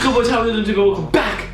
So what's happening to go? Welcome back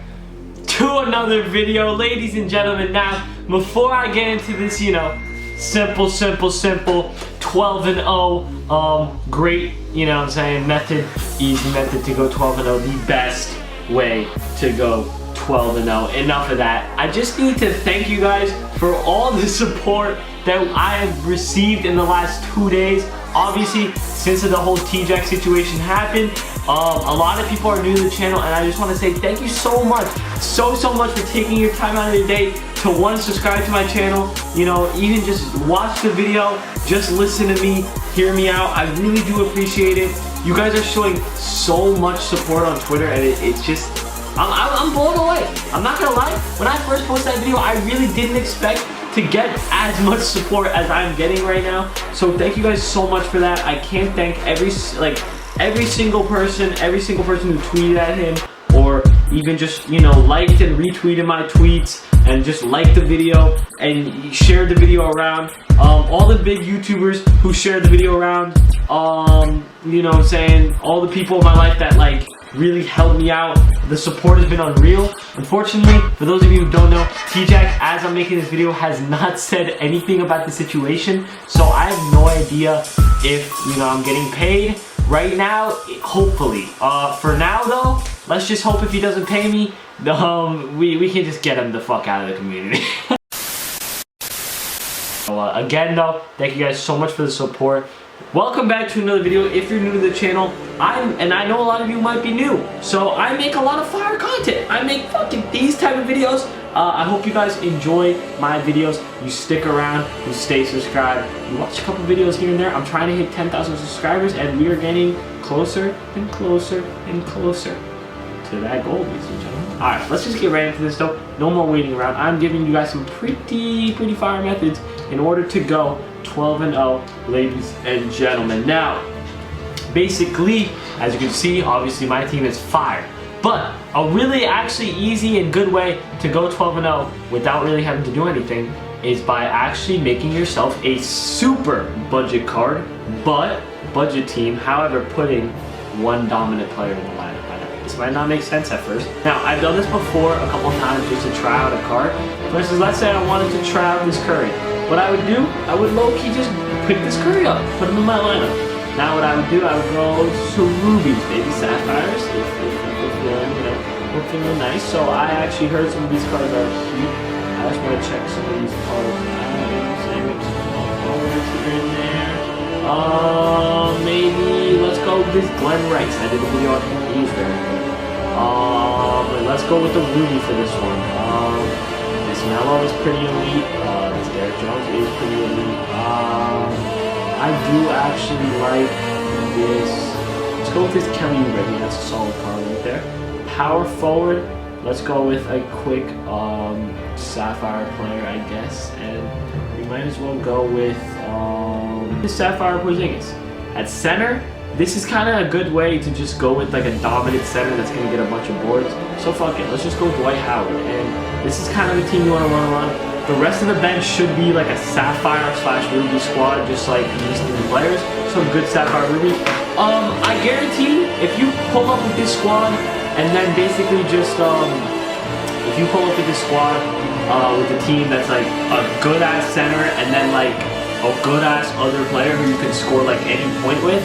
to another video, ladies and gentlemen. Now, before I get into this, you know, simple 12-0, great, you know what I'm saying, method, easy method to go 12-0, the best way to go 12-0. Enough of that. I just need to thank you guys for all the support that I have received in the last 2 days. Obviously, since the whole T-Jack situation happened, a lot of people are new to the channel, and I just want to say thank you so much, so much for taking your time out of your day to subscribe to my channel, you know, even just watch the video, just listen to me, hear me out. I really do appreciate it. You guys are showing so much support on Twitter, and it's just, I'm blown away. I'm not gonna lie, when I first posted that video, I really didn't expect to get as much support as I'm getting right now. So thank you guys so much for that. I can't thank every single person who tweeted at him, or even just, you know, liked and retweeted my tweets, and just liked the video and shared the video around. All the big YouTubers who shared the video around, you know what I'm saying, all the people in my life that like really helped me out. The support has been unreal. Unfortunately, for those of you who don't know, T-Jack, as I'm making this video, has not said anything about the situation, so I have no idea if, you know, I'm getting paid right now. Hopefully. For now though, let's just hope if he doesn't pay me, we can just get him the fuck out of the community. Again though, thank you guys so much for the support. Welcome back to another video. If you're new to the channel, I know a lot of you might be new, so I make a lot of fire content. I make fucking these type of videos. I hope you guys enjoy my videos. You stick around, you stay subscribed, you watch a couple videos here and there. I'm trying to hit 10,000 subscribers, and we are getting closer and closer and closer to that goal, ladies and gentlemen. Alright, let's just get right into this though. No more waiting around. I'm giving you guys some pretty fire methods in order to go 12-0, ladies and gentlemen. Now, basically, as you can see, obviously my team is fire. But a really actually easy and good way to go 12-0 without really having to do anything is by actually making yourself a super budget card, but budget team, however, putting one dominant player in the lineup. This might not make sense at first. Now, I've done this before a couple times just to try out a card. For instance, let's say I wanted to try out this Curry. What I would do, I would low-key just pick this Curry up, put him in my lineup. Now what I would do, I would go to rubies, maybe sapphires, if we're feeling nice. So I actually heard some of these cards are cute. I just want to check some of these cards out. Maybe let's go with this Glenn Rice. I did a video on him. He's very good. Let's go with the ruby for this one. This Mellow is pretty elite. This Derek Jones is pretty elite. I do actually like this. Let's go with this Kelly Oubre. That's a solid card right there. Power forward. Let's go with a quick Sapphire player, I guess, and we might as well go with the Sapphire Porzingis. At center, this is kind of a good way to just go with like a dominant center that's going to get a bunch of boards. So fuck it, let's just go Dwight Howard. And this is kind of the team you want to run. The rest of the bench should be like a Sapphire/Ruby squad, just like these three players. So good Sapphire Ruby. I guarantee if you pull up with this squad and then basically just if you pull up with this squad with a team that's like a good ass center and then like a good ass other player who you can score like any point with,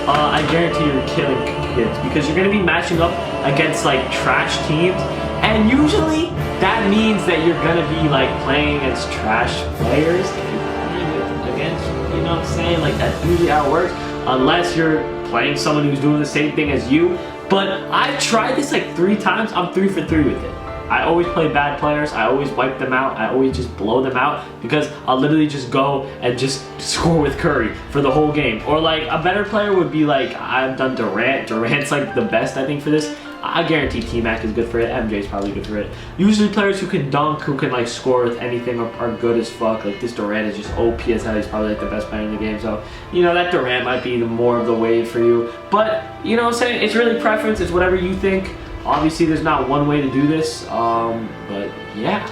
I guarantee you're killing kids, because you're going to be matching up against like trash teams, and usually that means that you're going to be like playing against trash players if you're playing against, you know what I'm saying, like that's usually how it works, unless you're playing someone who's doing the same thing as you. But I've tried this like 3 times. I'm 3 for 3 with it. I always play bad players. I always wipe them out. I always just blow them out, because I'll literally just go and just score with Curry for the whole game. Or like a better player would be like, I've done Durant. Durant's like the best, I think, for this. I guarantee T-Mac is good for it. MJ's probably good for it. Usually players who can dunk, who can like score with anything are good as fuck. Like this Durant is just OP as hell. He's probably like the best player in the game. So, you know, that Durant might be more of the wave for you. But, you know what I'm saying? It's really preference. It's whatever you think. Obviously, there's not one way to do this. But yeah.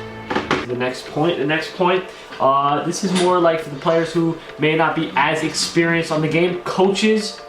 The next point. This is more like for the players who may not be as experienced on the game. Coaches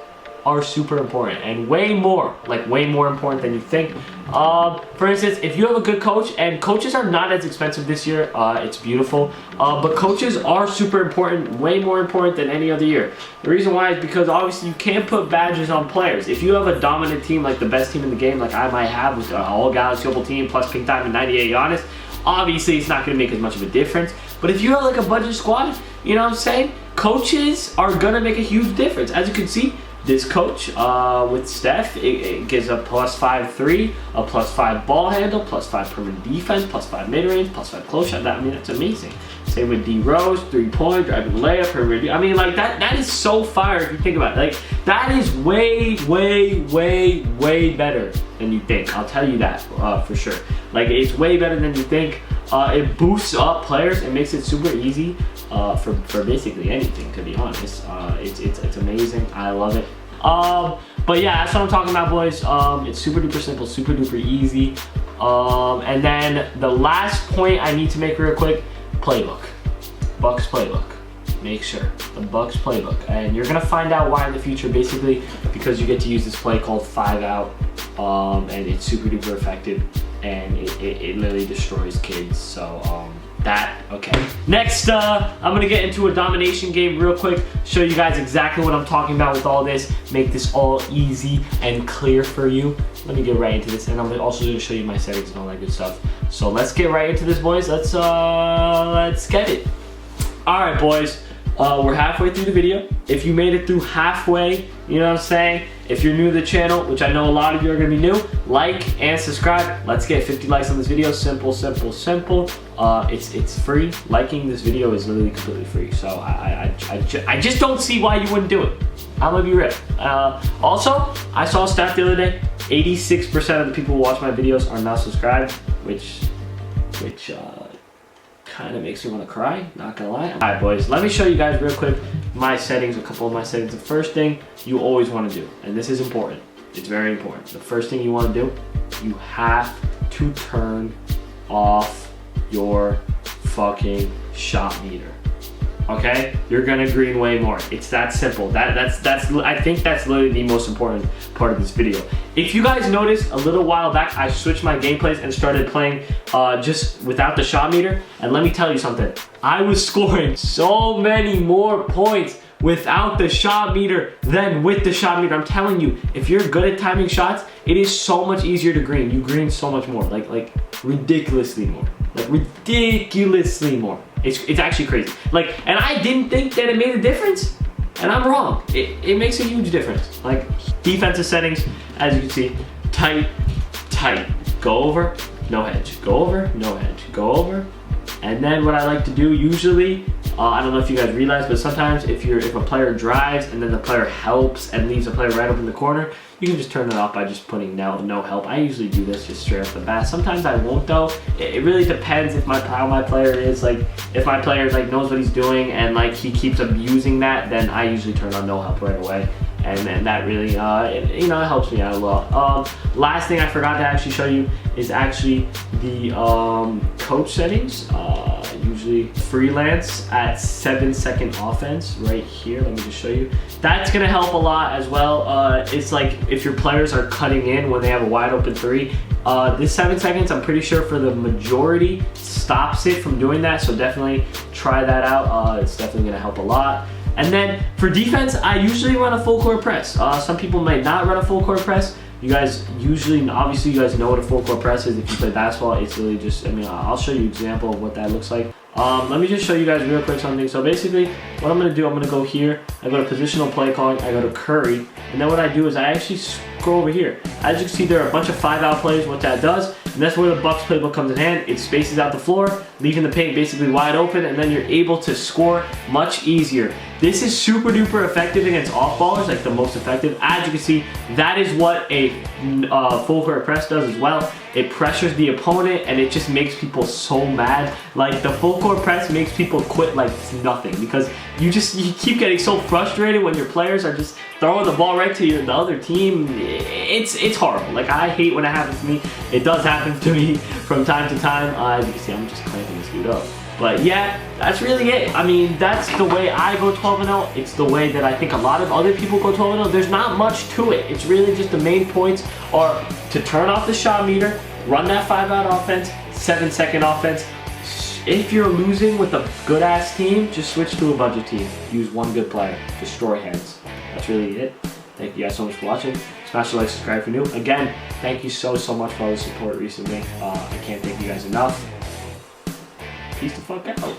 are super important, and way more important than you think. For instance, if you have a good coach, and coaches are not as expensive this year, it's beautiful, but coaches are super important, way more important than any other year. The reason why is because obviously you can't put badges on players. If you have a dominant team, like the best team in the game, like I might have with all Galaxy Opal team plus Pink Diamond 98 Giannis, obviously it's not going to make as much of a difference. But if you have like a budget squad, you know what I'm saying, coaches are going to make a huge difference. As you can see, this coach with Steph, it gives a +5 3, a +5 ball handle, +5 perimeter defense, +5 mid-range, +5 close shot. I mean, that's amazing. Same with D Rose, 3-point, driving layup, perimeter. I mean, like that is so fire if you think about it. Like that is way better than you think. I'll tell you that for sure. Like it's way better than you think. It boosts up players. It makes it super easy for basically anything, to be honest. It's amazing. I love it. But yeah, that's what I'm talking about, boys. It's super duper simple, super duper easy. And then the last point I need to make real quick, playbook. Bucks playbook. Make sure, the Bucks playbook. And you're gonna find out why in the future, basically because you get to use this play called 5 out. And it's super duper effective, and it literally destroys kids. So okay. Next, I'm gonna get into a domination game real quick, show you guys exactly what I'm talking about with all this, make this all easy and clear for you. Let me get right into this, and I'm also gonna show you my settings and all that good stuff. So let's get right into this, boys. Let's get it. All right, boys. We're halfway through the video. If you made it through halfway, you know what I'm saying? If you're new to the channel, which I know a lot of you are gonna be new, like and subscribe. Let's get 50 likes on this video. Simple, simple, simple. It's free. Liking this video is literally completely free. So I just don't see why you wouldn't do it. I'm gonna be real. Also, I saw a stat the other day. 86% of the people who watch my videos are not subscribed, which kind of makes me want to cry, not gonna lie. All right, boys, let me show you guys real quick my settings, a couple of my settings. The first thing you always want to do, and this is important, it's very important. The first thing you want to do, you have to turn off your fucking shot meter. Okay, you're gonna green way more. It's that simple. That's I think that's literally the most important part of this video. If you guys noticed, a little while back I switched my gameplays and started playing just without the shot meter, and let me tell you something, I was scoring so many more points without the shot meter than with the shot meter. I'm telling you, if you're good at timing shots, it is so much easier to green. You green so much more, like ridiculously more, like ridiculously more. It's actually crazy. Like, and I didn't think that it made a difference, and I'm wrong. It makes a huge difference. Like, defensive settings, as you can see, tight, go over, no hedge, go over, no hedge, go over. And then what I like to do usually, I don't know if you guys realize, but sometimes if a player drives and then the player helps and leaves a player right up in the corner, you can just turn it off by just putting no help. I usually do this just straight off the bat. Sometimes I won't though. It really depends if how my player is. Like if my player like knows what he's doing and like he keeps abusing that, then I usually turn on no help right away. And that really, it helps me out a lot. Last thing I forgot to actually show you is actually the coach settings. Usually freelance at 7-second offense right here. Let me just show you. That's gonna help a lot as well. It's like if your players are cutting in when they have a wide open three. This 7 seconds, I'm pretty sure for the majority stops it from doing that. So definitely try that out. It's definitely gonna help a lot. And then for defense, I usually run a full court press. Some people might not run a full court press. You guys usually, obviously you guys know what a full court press is. If you play basketball, it's really just, I'll show you an example of what that looks like. Let me just show you guys real quick something. So basically, what I'm gonna do, I'm gonna go here, I go to positional play calling, I go to Curry, and then what I do is I actually scroll over here. As you can see, there are a bunch of 5-out plays, what that does, and that's where the Bucks playbook comes in hand. It spaces out the floor, leaving the paint basically wide open, and then you're able to score much easier. This is super duper effective against off-ballers, like the most effective. As you can see, that is what a full court press does as well. It pressures the opponent and it just makes people so mad. Like the full court press makes people quit like nothing because you keep getting so frustrated when your players are just throwing the ball right to the other team. It's horrible. Like I hate when it happens to me. It does happen to me from time to time. As you can see, I'm just clamping this dude up. But yeah, that's really it. I mean, that's the way I go 12-0. It's the way that I think a lot of other people go 12-0. There's not much to it. It's really just the main points are to turn off the shot meter, run that 5-out offense, 7-second offense. If you're losing with a good-ass team, just switch to a budget team. Use one good player. Destroy heads. That's really it. Thank you guys so much for watching. Smash the like, subscribe if you're new. Again, thank you so much for all the support recently. I can't thank you guys enough. Peace the fuck out.